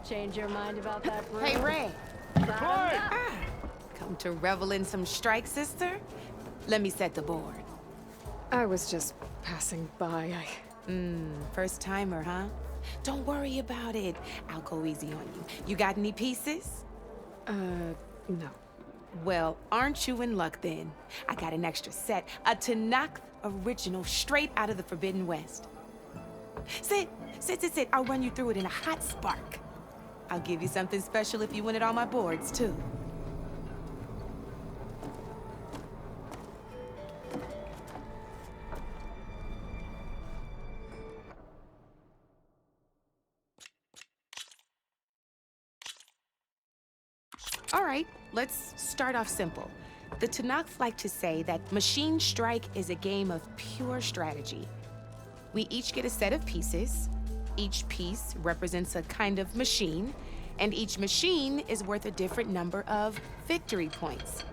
Change your mind about that brew? Hey, Ray. Come to revel in some strike, sister? Let me set the board. I was just passing by. First timer, huh? Don't worry about it. I'll go easy on you. You got any pieces? No. Well, aren't you in luck then? I got an extra set, a Talanah original straight out of the Forbidden West. Sit. I'll run you through it in a hot spark. I'll give you something special if you win it on my boards, too. All right, let's start off simple. The Talanah like to say that Machine Strike is a game of pure strategy. We each get a set of pieces. Each piece represents a kind of machine, and each machine is worth a different number of victory points.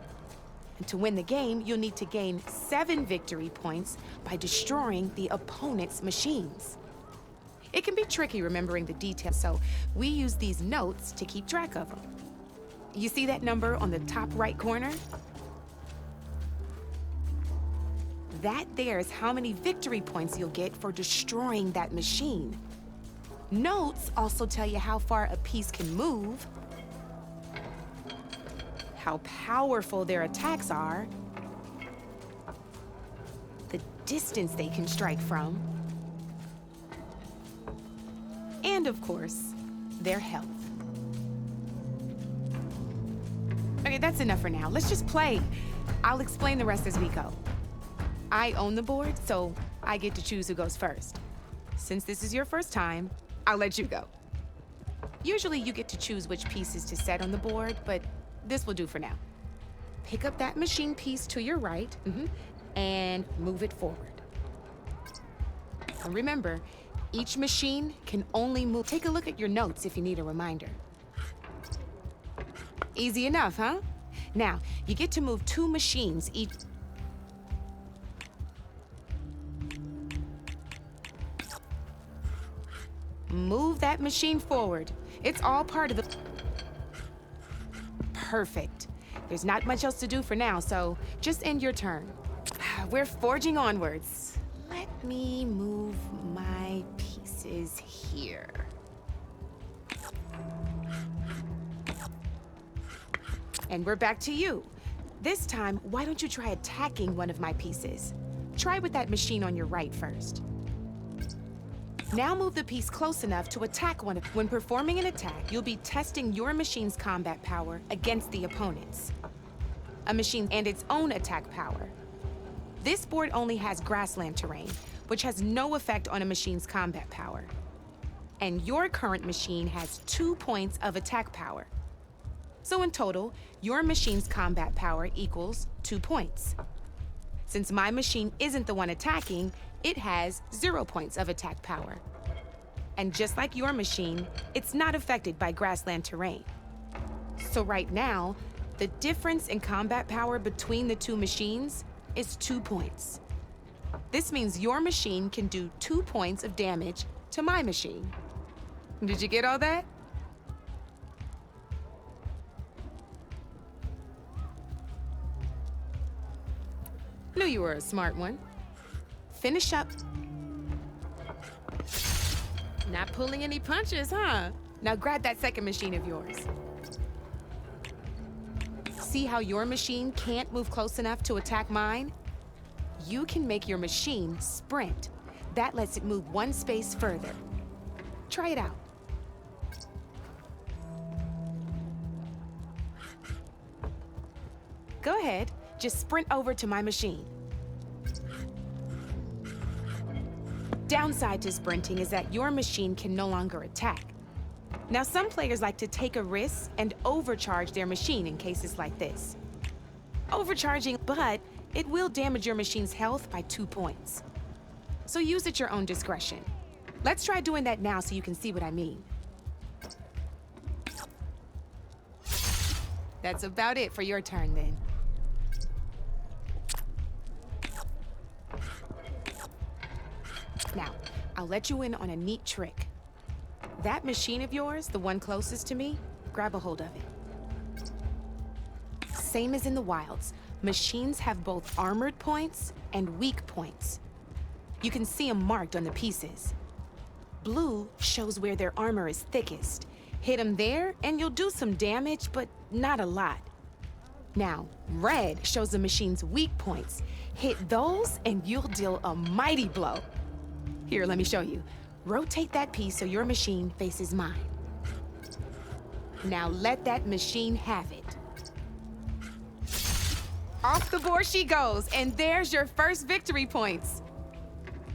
And to win the game, you'll need to gain 7 victory points by destroying the opponent's machines. It can be tricky remembering the details, so we use these notes to keep track of them. You see that number on the top right corner? That there is how many victory points you'll get for destroying that machine. Notes also tell you how far a piece can move, how powerful their attacks are, the distance they can strike from, and of course, their health. Okay, that's enough for now. Let's just play. I'll explain the rest as we go. I own the board, so I get to choose who goes first. Since this is your first time, I'll let you go. Usually you get to choose which pieces to set on the board, but this will do for now. Pick up that machine piece to your right, and move it forward. And remember, each machine can only move. Take a look at your notes if you need a reminder. Easy enough, huh? Now, you get to move 2 machines each. Move that machine forward. It's all part of the... Perfect. There's not much else to do for now, so just end your turn. We're forging onwards. Let me move my pieces here. And we're back to you. This time, why don't you try attacking one of my pieces? Try with that machine on your right first. Now move the piece close enough to attack one of... When performing an attack, you'll be testing your machine's combat power against the opponent's. A machine and its own attack power. This board only has grassland terrain, which has no effect on a machine's combat power. And your current machine has 2 points of attack power. So in total, your machine's combat power equals 2 points. Since my machine isn't the one attacking, it has 0 points of attack power. And just like your machine, it's not affected by grassland terrain. So right now, the difference in combat power between the 2 machines is 2 points. This means your machine can do 2 points of damage to my machine. Did you get all that? Knew you were a smart one. Finish up. Not pulling any punches, huh? Now grab that second machine of yours. See how your machine can't move close enough to attack mine? You can make your machine sprint. That lets it move 1 space further. Try it out. Go ahead, just sprint over to my machine. Downside to sprinting is that your machine can no longer attack. Now, some players like to take a risk and overcharge their machine in cases like this. Overcharging, but it will damage your machine's health by 2 points. So use at your own discretion. Let's try doing that now so you can see what I mean. That's about it for your turn then. Now, I'll let you in on a neat trick. That machine of yours, the one closest to me, grab a hold of it. Same as in the wilds, machines have both armored points and weak points. You can see them marked on the pieces. Blue shows where their armor is thickest. Hit them there, and you'll do some damage, but not a lot. Now, red shows the machine's weak points. Hit those, and you'll deal a mighty blow. Here, let me show you. Rotate that piece so your machine faces mine. Now let that machine have it. Off the board she goes, and there's your first victory points.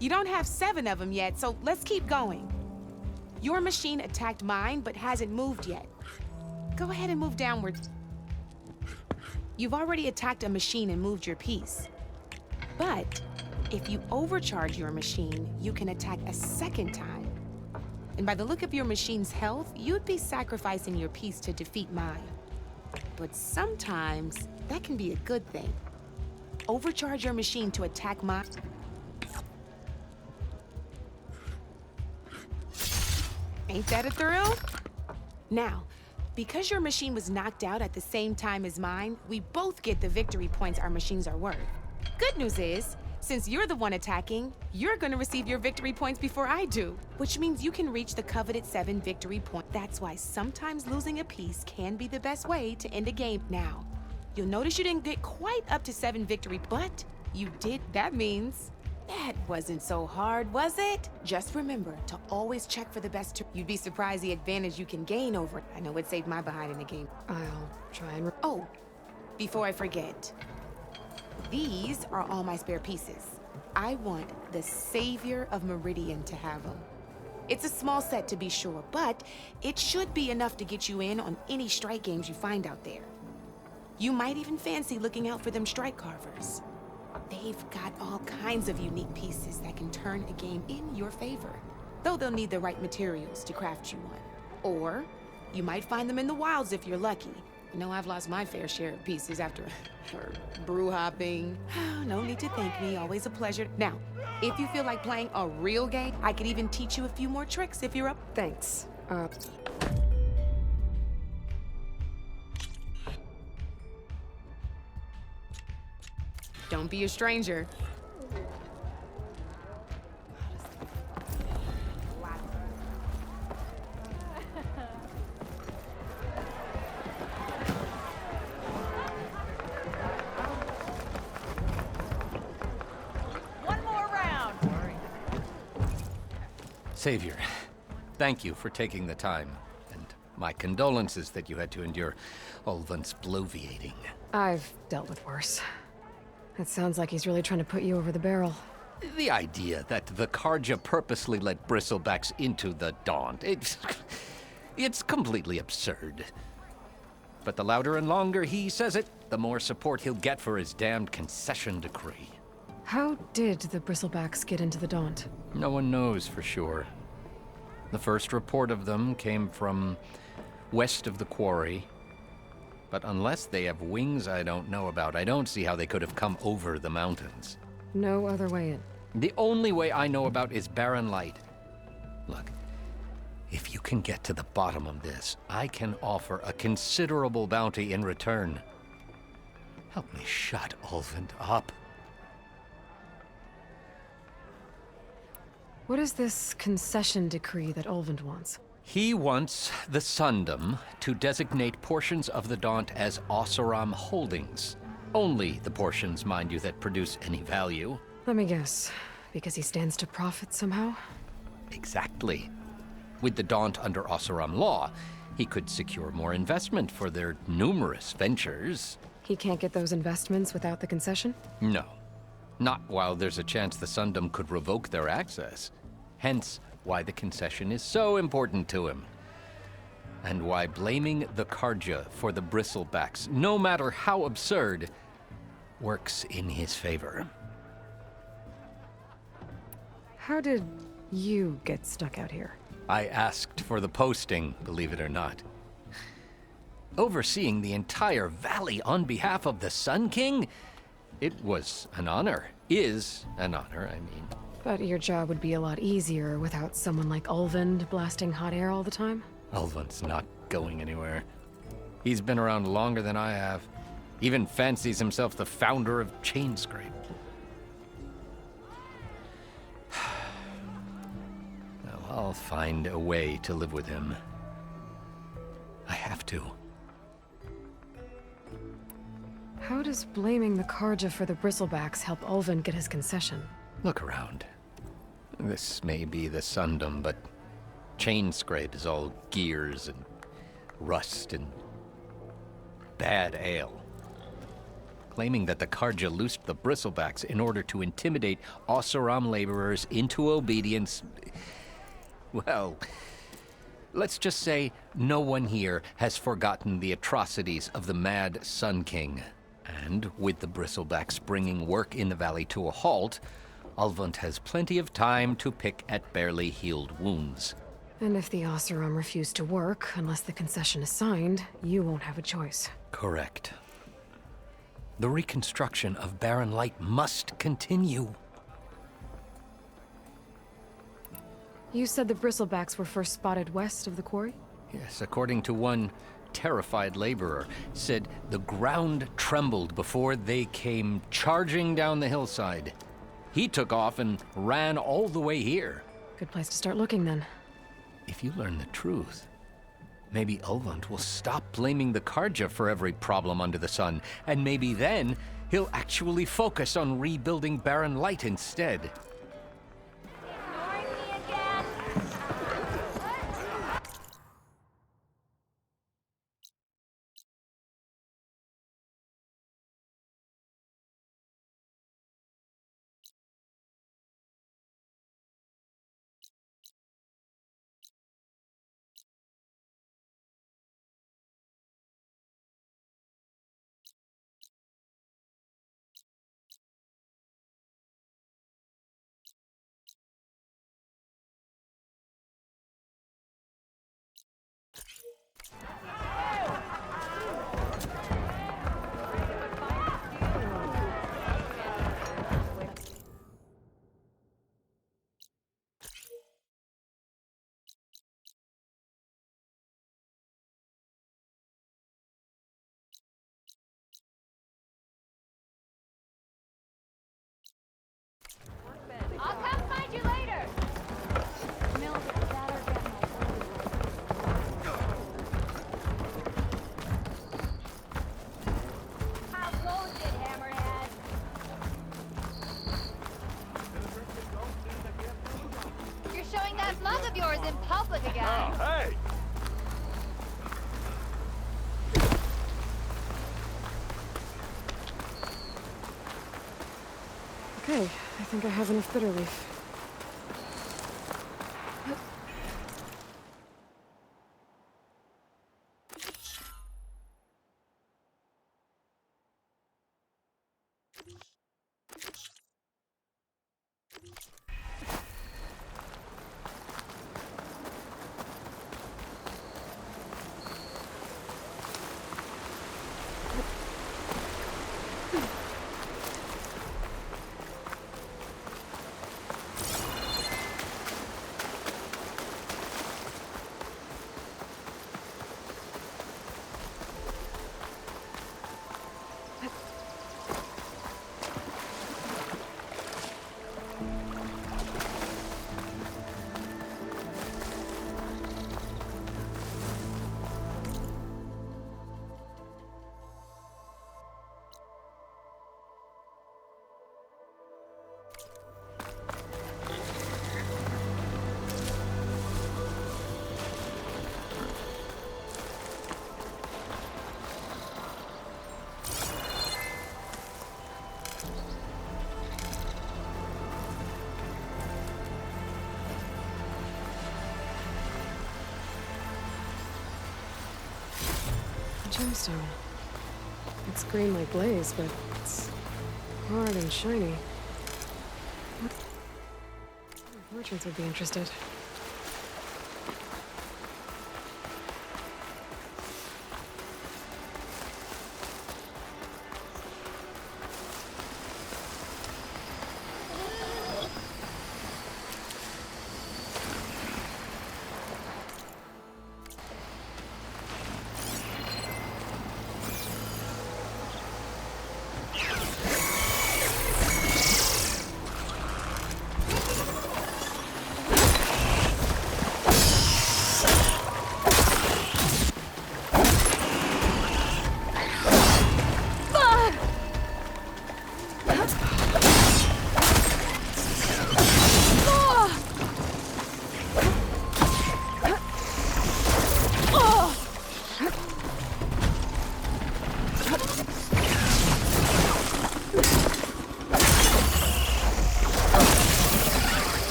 You don't have 7 of them yet, so let's keep going. Your machine attacked mine, but hasn't moved yet. Go ahead and move downward. You've already attacked a machine and moved your piece. But if you overcharge your machine, you can attack a second time. And by the look of your machine's health, you'd be sacrificing your piece to defeat mine. But sometimes, that can be a good thing. Overcharge your machine to attack mine. Ain't that a thrill? Now, because your machine was knocked out at the same time as mine, we both get the victory points our machines are worth. Good news is, since you're the one attacking, you're gonna receive your victory points before I do, which means you can reach the coveted 7 victory points. That's why sometimes losing a piece can be the best way to end a game. Now, you'll notice you didn't get quite up to 7 victory, but you did. That means that wasn't so hard, was it? Just remember to always check for the best. You'd be surprised the advantage you can gain over it. I know it saved my behind in the game. I'll try and... Oh, before I forget. These are all my spare pieces. I want the Savior of Meridian to have them. It's a small set to be sure, but it should be enough to get you in on any strike games you find out there. You might even fancy looking out for them strike carvers. They've got all kinds of unique pieces that can turn a game in your favor, though they'll need the right materials to craft you one. Or you might find them in the wilds if you're lucky. You know, I've lost my fair share of pieces after brew hopping. No need to thank me, always a pleasure. Now, if you feel like playing a real game, I could even teach you a few more tricks if you're up. Thanks. Don't be a stranger. One more round. Savior, thank you for taking the time, and my condolences that you had to endure Ulvan's bloviating. I've dealt with worse. It sounds like he's really trying to put you over the barrel. The idea that the Carja purposely let bristlebacks into the Daunt, it's completely absurd. But the louder and longer he says it, the more support he'll get for his damned concession decree. How did the bristlebacks get into the Daunt? No one knows for sure. The first report of them came from west of the quarry. But unless they have wings I don't know about, I don't see how they could have come over the mountains. No other way in. The only way I know about is barren light. Look, if you can get to the bottom of this, I can offer a considerable bounty in return. Help me shut Ulvund up. What is this concession decree that Ulvund wants? He wants the Sundom to designate portions of the Daunt as Oseram holdings. Only the portions, mind you, that produce any value. Let me guess. Because he stands to profit somehow? Exactly. With the Daunt under Oseram law, he could secure more investment for their numerous ventures. He can't get those investments without the concession? No. Not while there's a chance the Sundom could revoke their access. Hence, why the concession is so important to him. And why blaming the Carja for the bristlebacks, no matter how absurd, works in his favor. How did you get stuck out here? I asked for the posting, believe it or not. Overseeing the entire valley on behalf of the Sun King? It was an honor. Is an honor, I mean. But your job would be a lot easier without someone like Ulvund blasting hot air all the time? Ulvund's not going anywhere. He's been around longer than I have. Even fancies himself the founder of Chainscrape. Well, I'll find a way to live with him. I have to. How does blaming the Karja for the bristlebacks help Ulvund get his concession? Look around. This may be the Sundom, but Chainscrape is all gears and rust and bad ale. Claiming that the Karja loosed the bristlebacks in order to intimidate Oseram laborers into obedience. Well, let's just say no one here has forgotten the atrocities of the Mad Sun King. And with the bristlebacks bringing work in the valley to a halt, Ulvund has plenty of time to pick at barely healed wounds. And if the Oseram refuse to work, unless the concession is signed, you won't have a choice. Correct. The reconstruction of Barren Light must continue. You said the bristlebacks were first spotted west of the quarry? Yes, according to one terrified laborer, said the ground trembled before they came charging down the hillside. He took off and ran all the way here. Good place to start looking, then. If you learn the truth, maybe Ulvund will stop blaming the Karja for every problem under the sun, and maybe then he'll actually focus on rebuilding Barren Light instead. I'll come find you later! How goes it, Hammerhead? You're showing that mug of yours in public again. Oh, hey! Okay, I think I have enough bitter leaf. Gemstone. It's green like glaze, but it's hard and shiny. Merchants would be interested.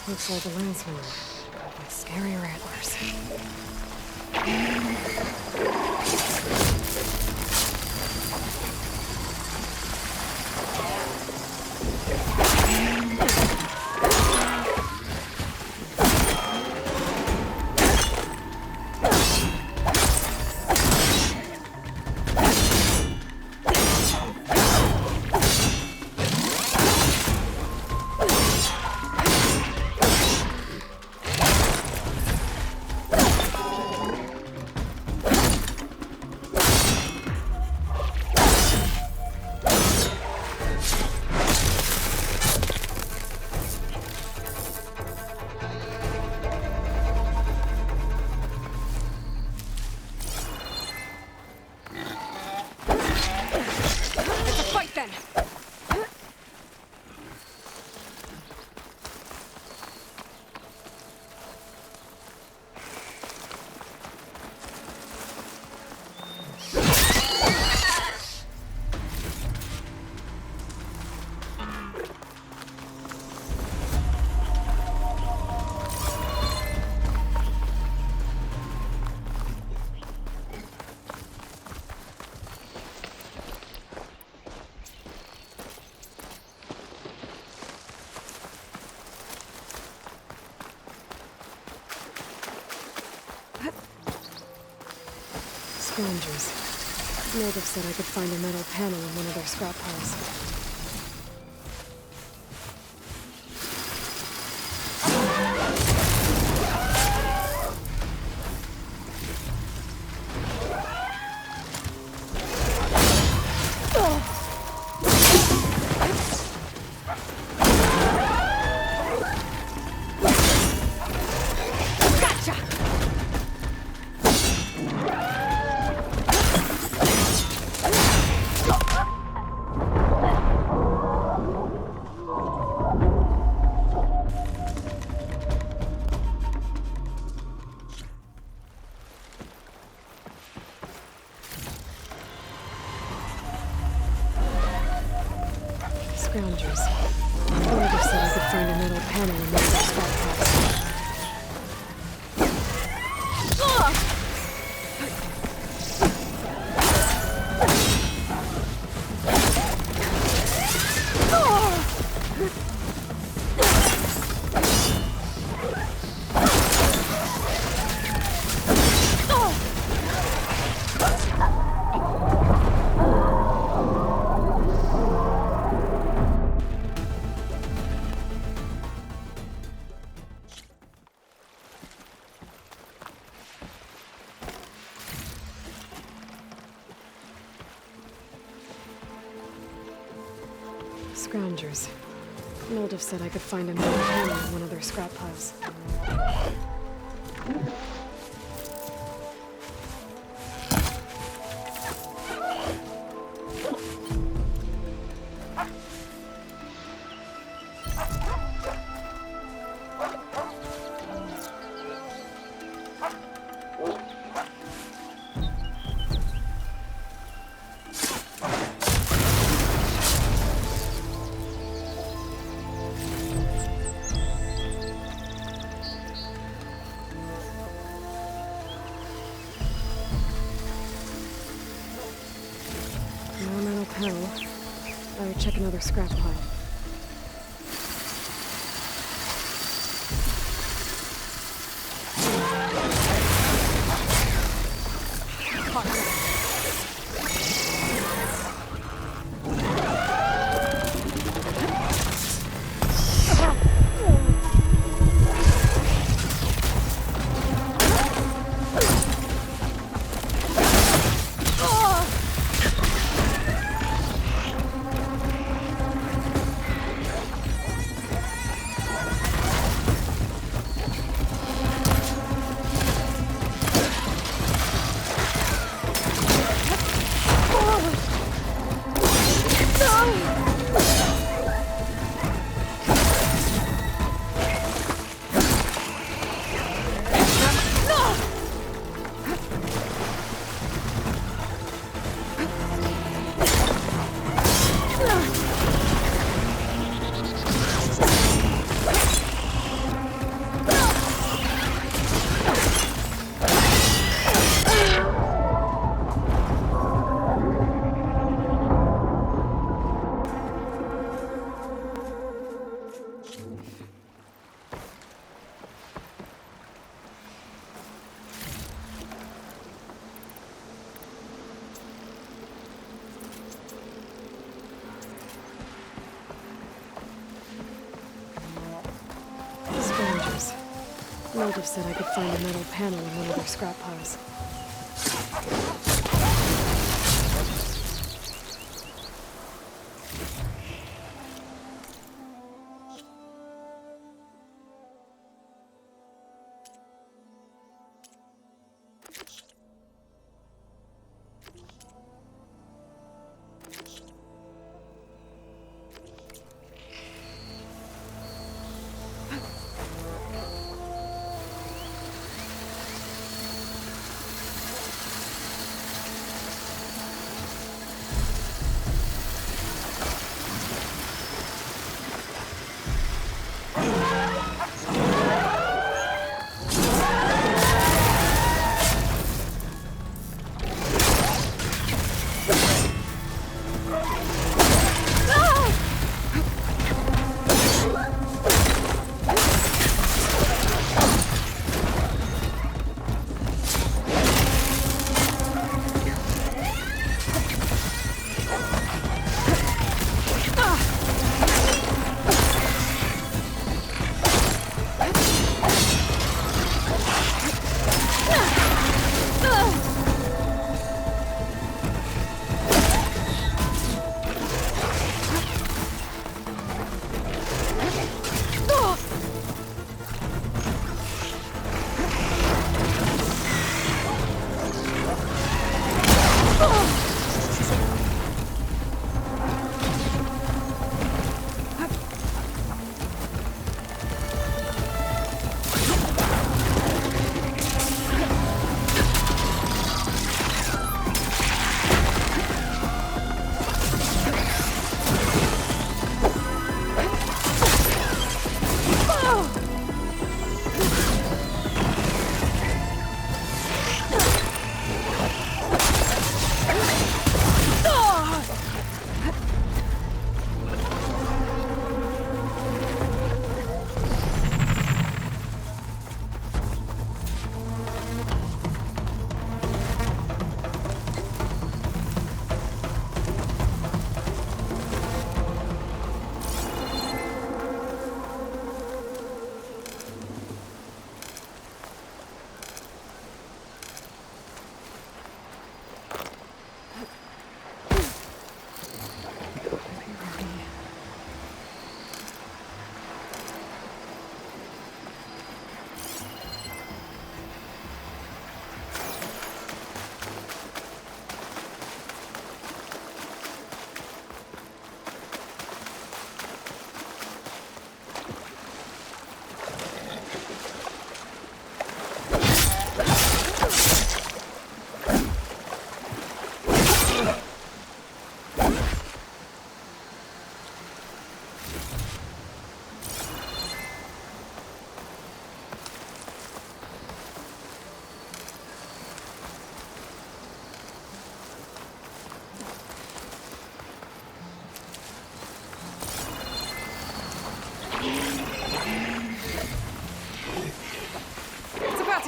Looks like a lance wound. With scarier antlers. Scavengers. Native said I could find a metal panel in one of their scrap piles. Scroungers. Native said I could find a metal panel in one of their scrap piles. Scroungers. Native said I could find a metal panel in one of their scrap piles. Better check another scrap pile. relative said I could find a metal panel in one of their scrap piles.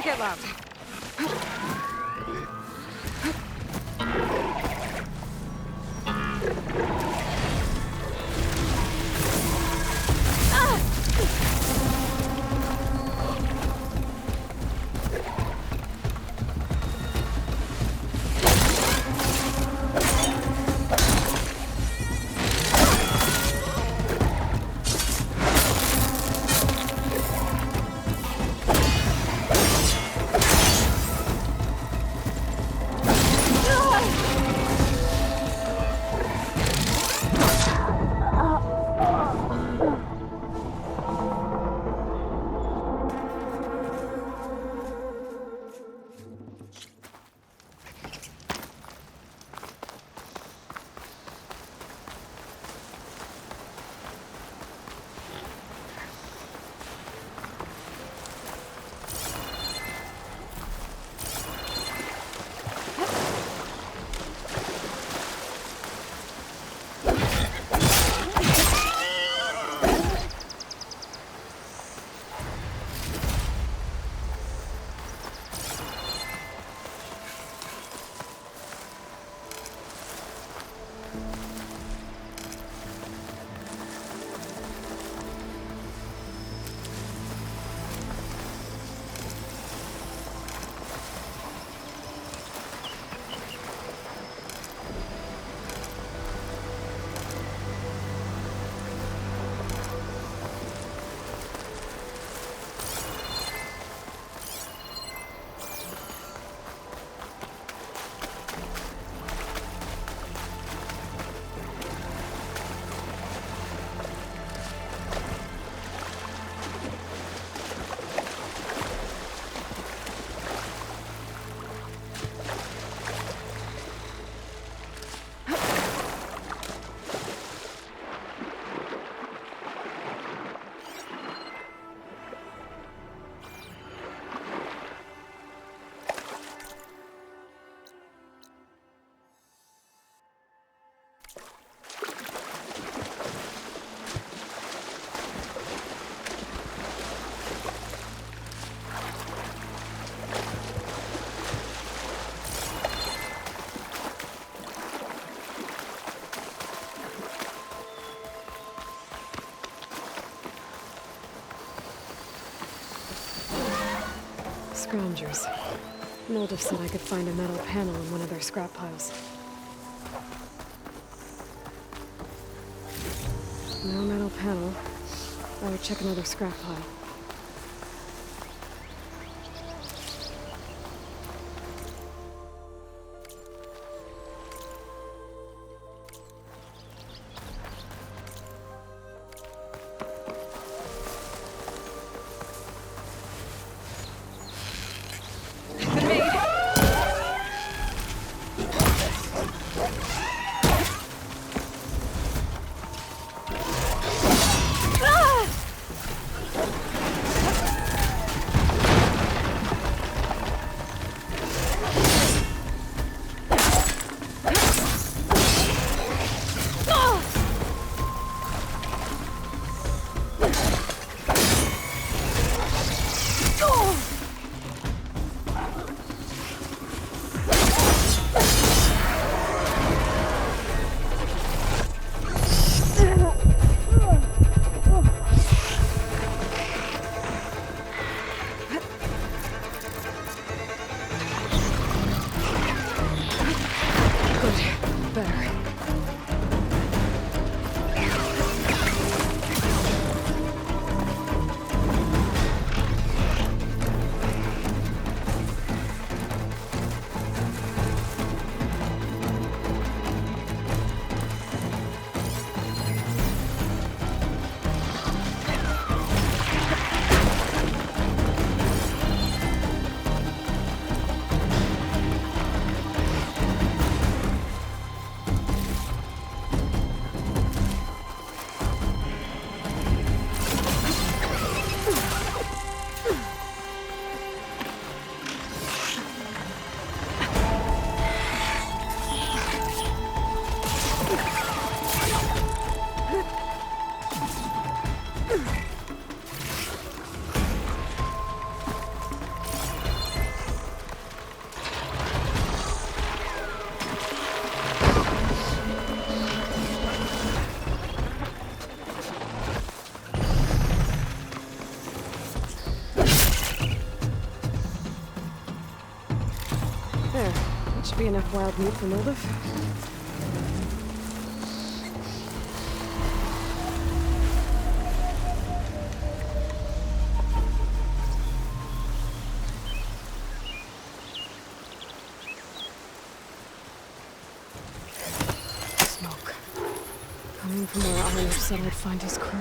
Get loud. scroungers. Noldiff said I could find a metal panel in one of their scrap piles. No metal panel. I would check another scrap pile. Be enough wild meat for Noldiff. Smoke. Coming from where Aloy said I'd find his crew.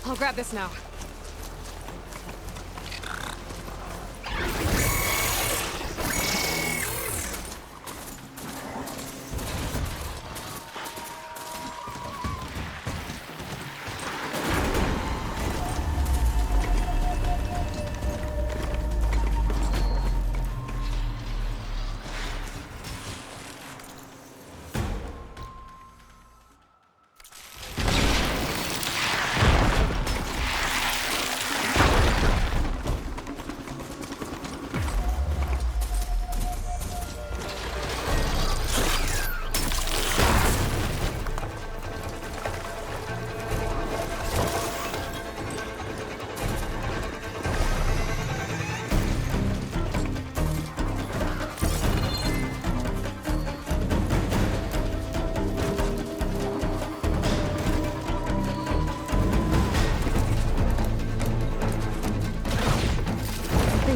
I'll grab this now.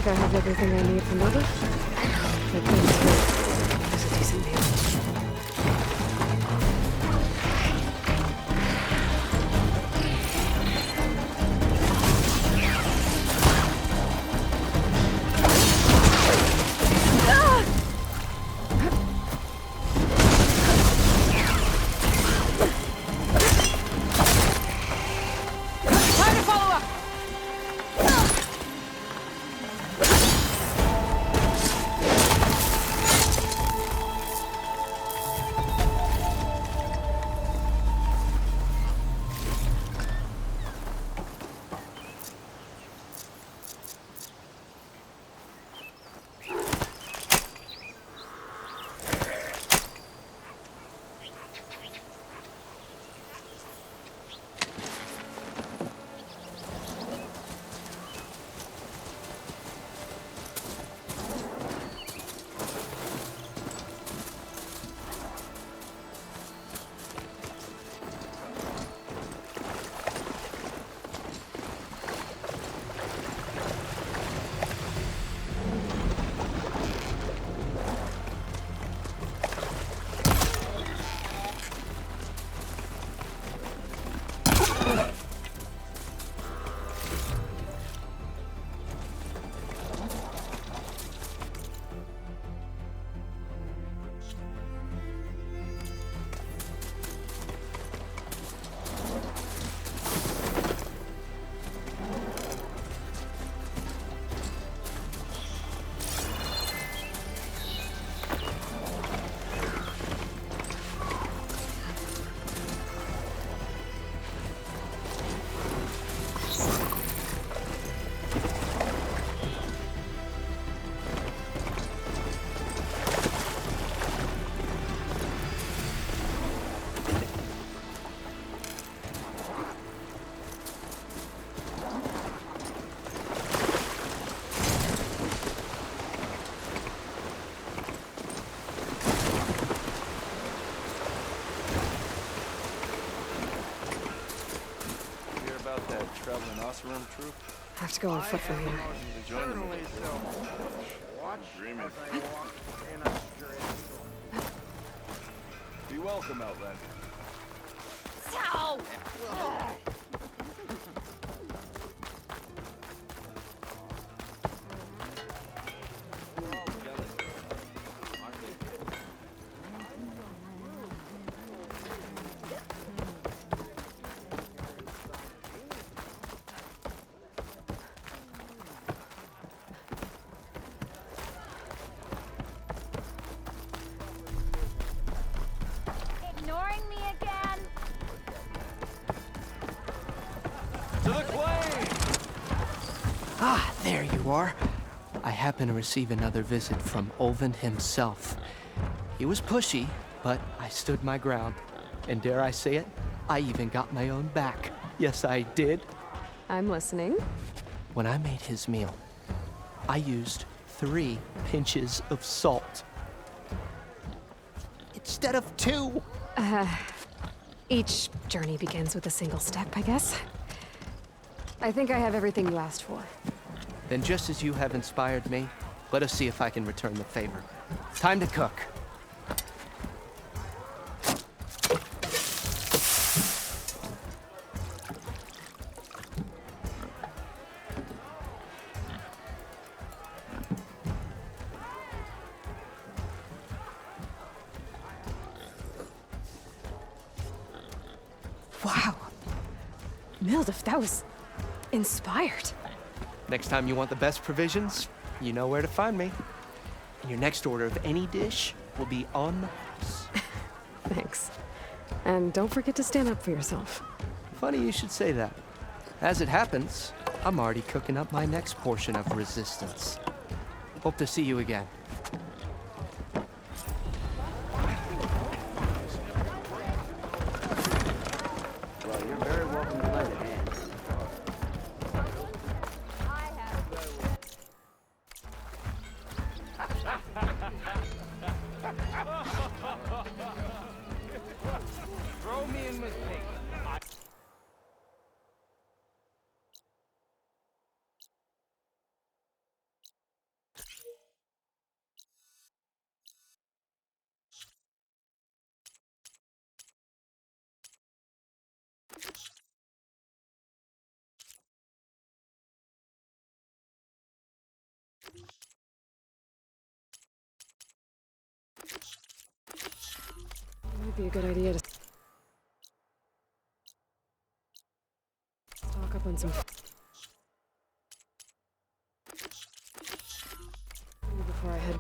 I have everything I need from Ava. That means it was a decent deal. that traveling Oseram troop? Have to go on foot from here. Join them. Dreaming. Be welcome, Outlander. Ow! Ignoring me again? To the claim! Ah, there you are. I happen to receive another visit from Olvin himself. He was pushy, but I stood my ground. And dare I say it, I even got my own back. Yes, I did. I'm listening. When I made his meal, I used 3 pinches of salt. Instead of 2. Each journey begins with a single step, I guess. I think I have everything you asked for. Then just as you have inspired me, let us see if I can return the favor. Time to cook. Wow. Mildef, that was inspired. Next time you want the best provisions, you know where to find me. And your next order of any dish will be on the house. Thanks. And don't forget to stand up for yourself. Funny you should say that. As it happens, I'm already cooking up my next portion of resistance. Hope to see you again. Well, you're very welcome to lend a hand. Throw me in with me. Might be a good idea to stock up on some before I head.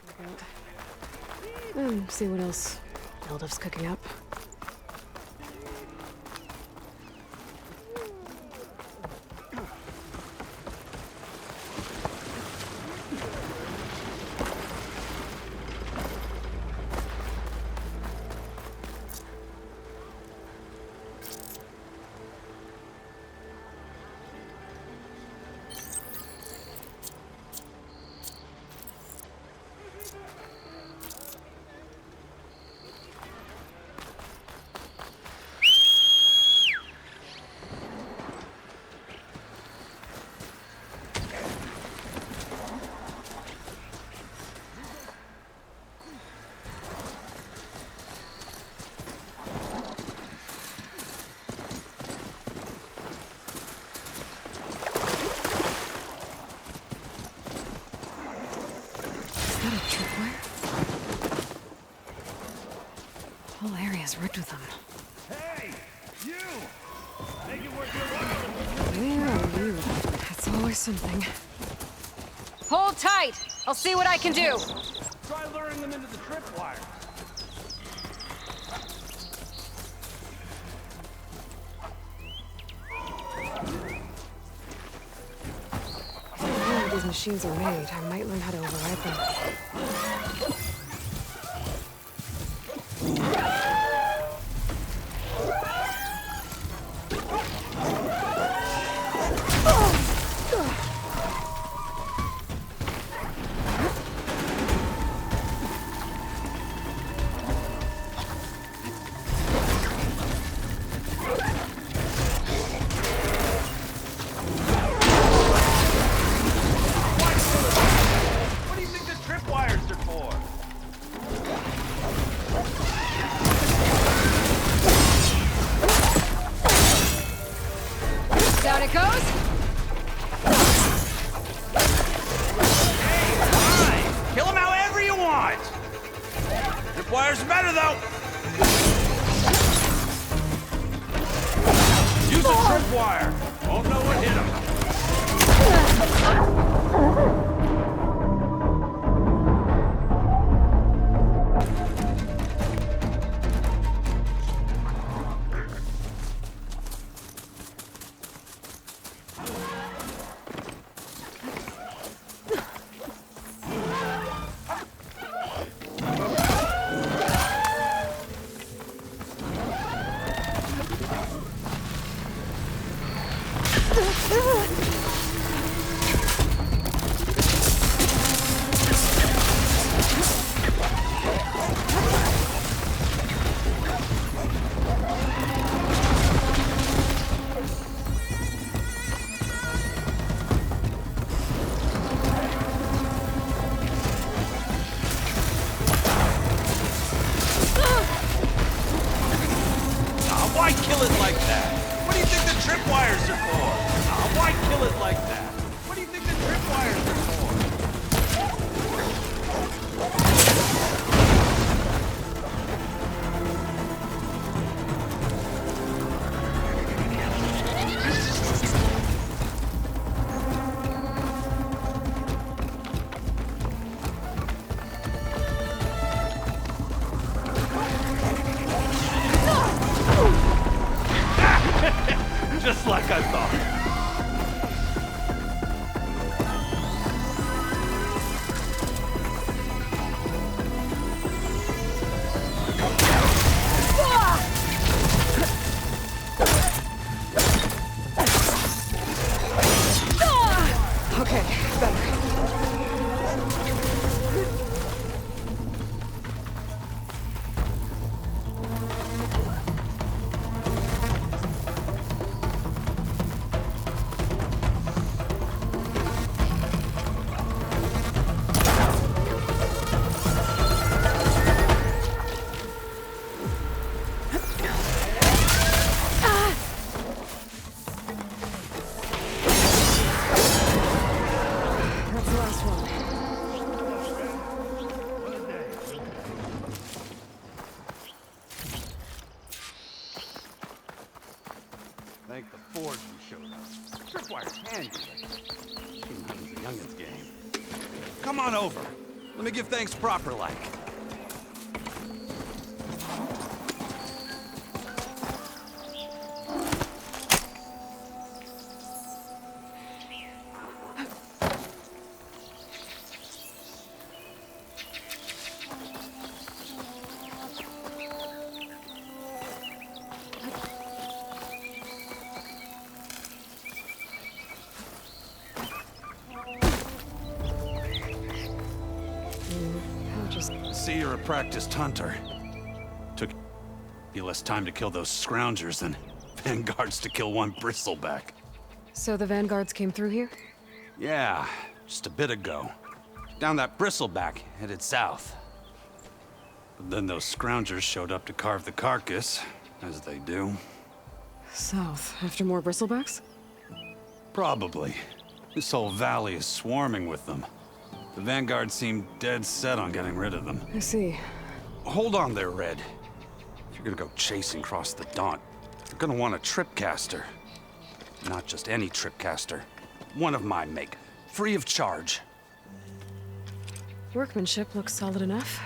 Check out. And see what else Mildef's cooking up. Whole area's rigged with them. Hey, you! Make it worth your while. Yeah, you. That's always something. Hold tight! I'll see what I can do! Try luring them into the tripwire. If I know how these machines are made, I might learn how to override them. goes. Fine! Kill him however you want! Tripwire's better, though! Use a tripwire! Won't know what hit him. Why kill it like that? What do you think the tripwires are for? Why kill it like that? What do you think the tripwires are for? Just like I thought. Okay, better. Thank the Forge you showed us. Tripwire's handy. Shouldn't have a youngin's game. Come on over. Let me give thanks proper like. See, you're a practiced hunter. Took you less time to kill those scroungers than vanguards to kill one bristleback. So the vanguards came through here? Yeah, just a bit ago. Down that bristleback, headed south. But then those scroungers showed up to carve the carcass, as they do. South, after more bristlebacks? Probably. This whole valley is swarming with them. The vanguard seemed dead set on getting rid of them. I see. Hold on there, Red. If you're gonna go chasing across the Daunt, you're gonna want a tripcaster. Not just any tripcaster. One of my make. Free of charge. Workmanship looks solid enough.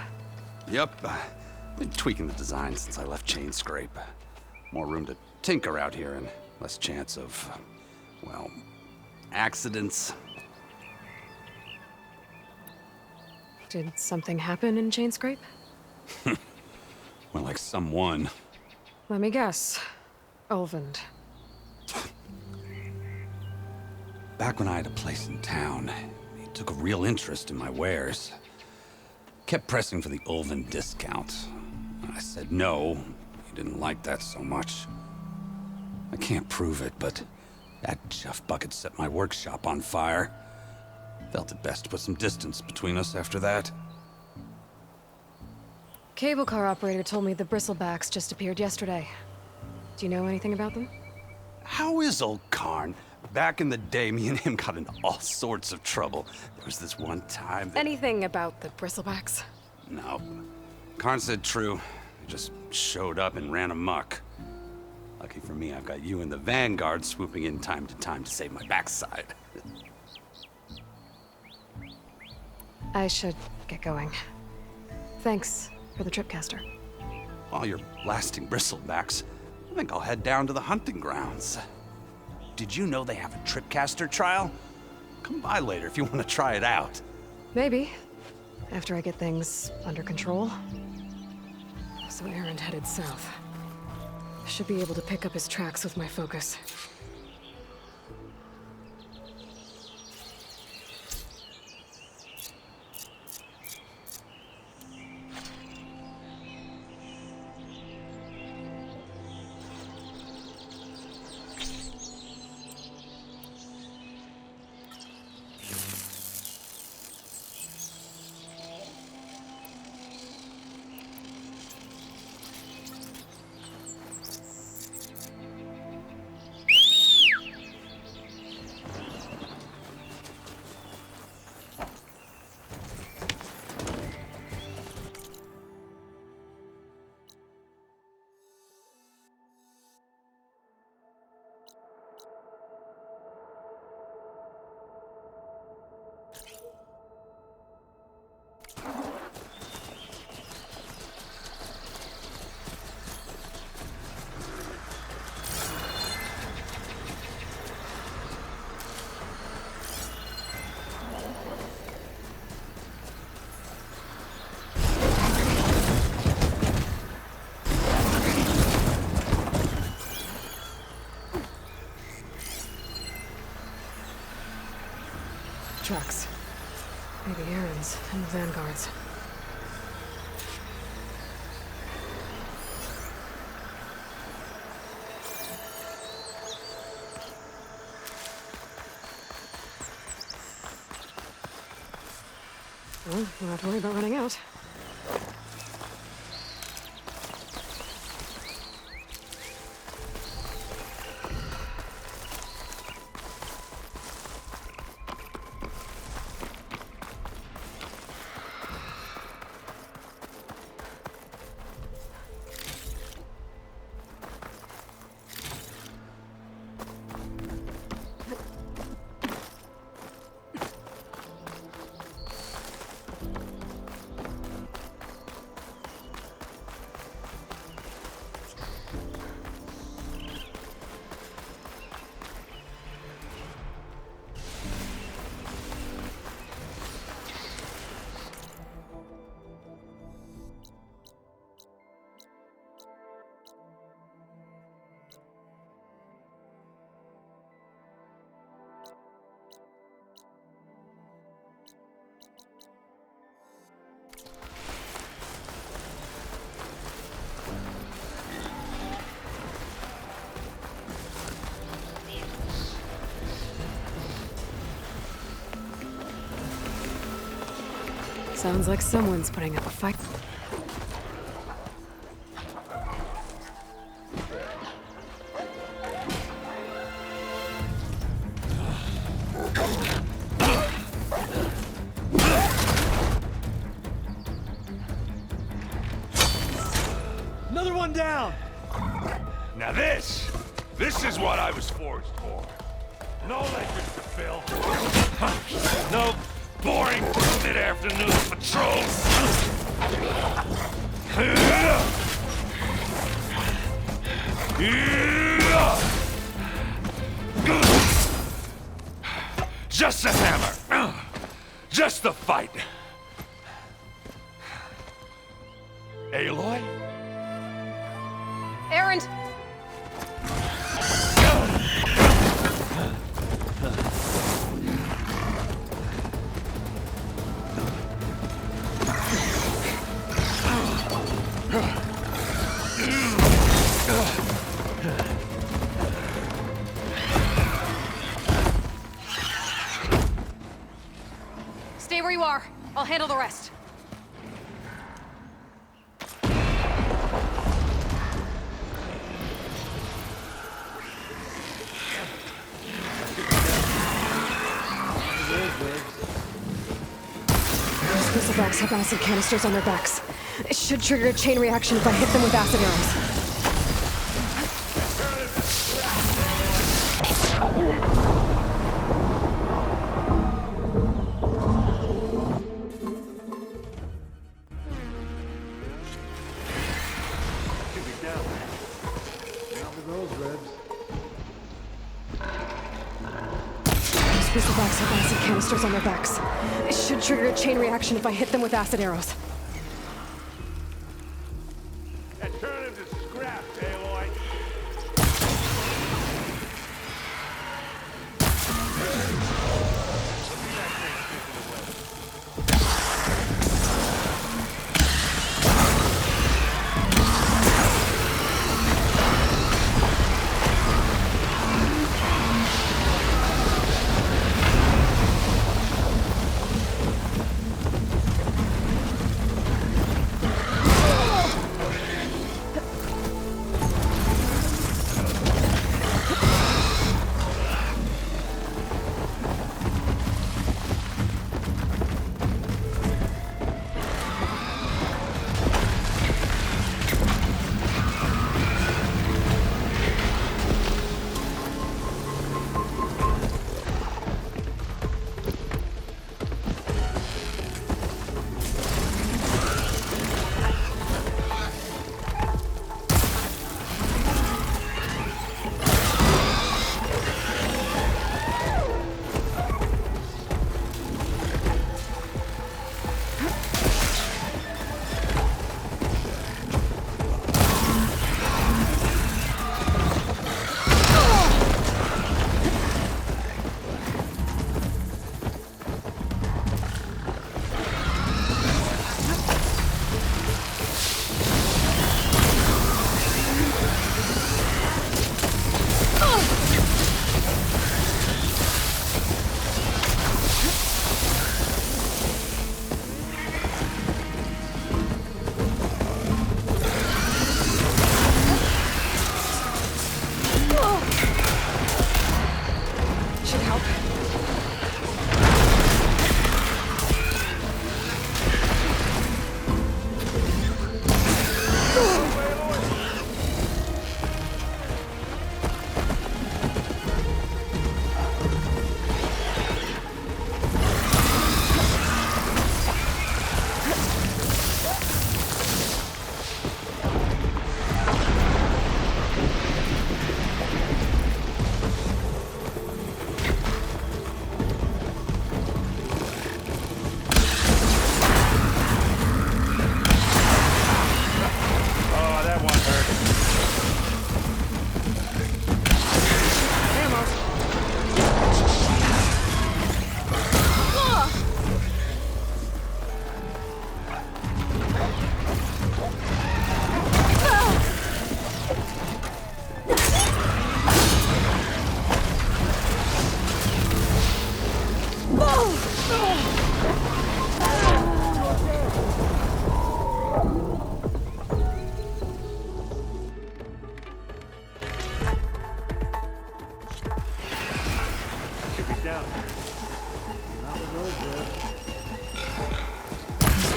Yep. Been tweaking the design since I left Chain Scrape. More room to tinker out here and less chance of, well, accidents. Did something happen in Chain Scrape? Well, like someone. Let me guess. Ulvund. Back when I had a place in town, he took a real interest in my wares. Kept pressing for the Ulvund discount. I said no. He didn't like that so much. I can't prove it, but that chuff bucket set my workshop on fire. Felt it best to put some distance between us after that. Cable car operator told me the bristlebacks just appeared yesterday. Do you know anything about them? How is old Karn? Back in the day, me and him got into all sorts of trouble. There was this one time that... Anything about the bristlebacks? No. Karn said true. They just showed up and ran amok. Lucky for me, I've got you and the Vanguard swooping in time to save my backside. I should get going. Thanks for the tripcaster. While you're blasting bristlebacks, I think I'll head down to the hunting grounds. Did you know they have a tripcaster trial? Come by later if you want to try it out. Maybe. After I get things under control. So Erend headed south. Should be able to pick up his tracks with my focus. Trucks. Maybe Erend's and the Vanguard's. Well, we'll have to worry about running out. Sounds like someone's putting up a fight. Another one down! Now this is what I was forged for. No ledgers to fill. No boring mid-afternoon patrols. Just a hammer. Just the fight. Aloy? Erend! Stay where you are. I'll handle the rest. Crucifix have acid canisters on their backs. It should trigger a chain reaction if I hit them with acid arrows. Crucifix have acid canisters on their backs. It should trigger a chain reaction if I hit them with acid arrows. And turn him to scrap, Aloy.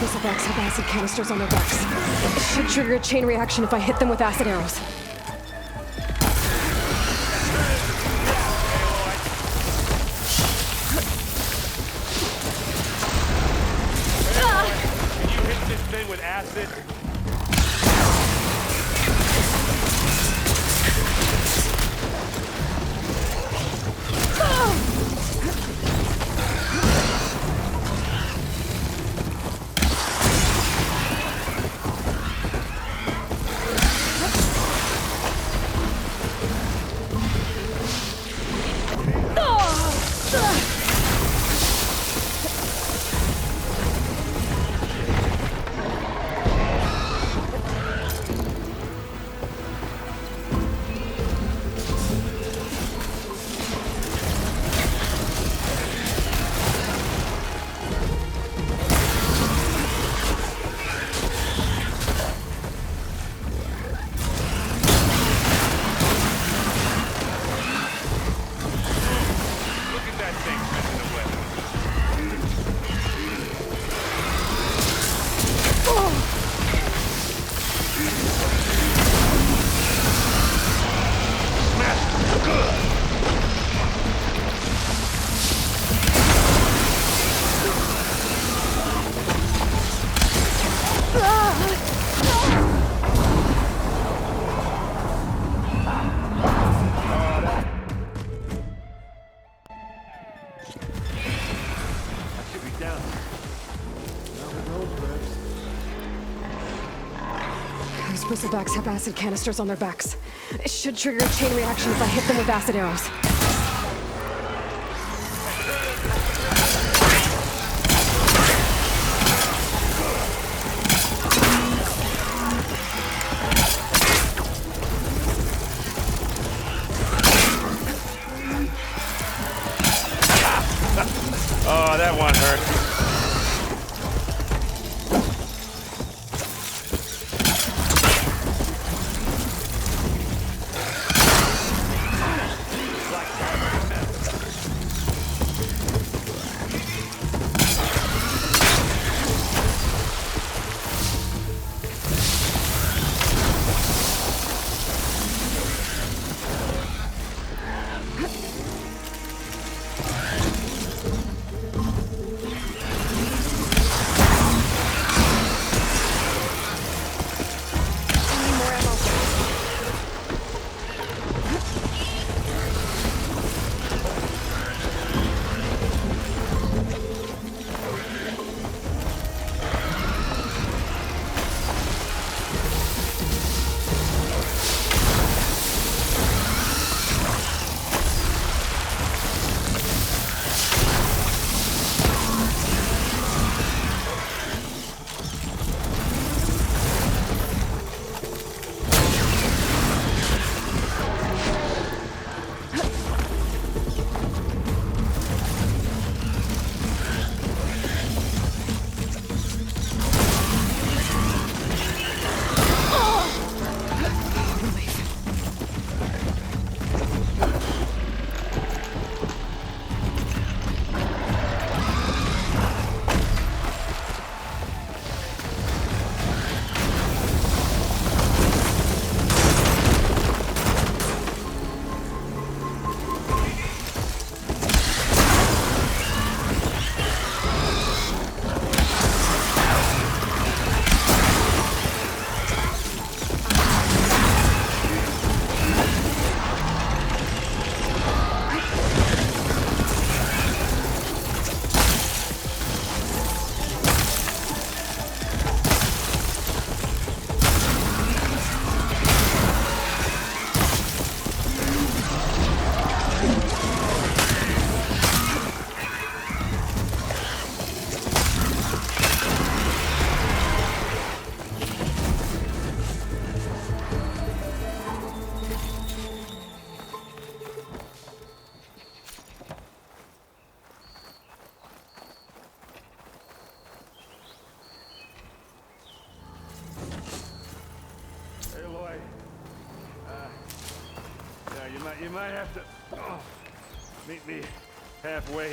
Crucifix have acid canisters on their backs. It should trigger a chain reaction if I hit them with acid arrows. Can you hit this thing with acid? I should be down. Those bristlebacks have acid canisters on their backs. It should trigger a chain reaction if I hit them with acid arrows. Oh, that one hurt. Aloy. You might have to meet me halfway.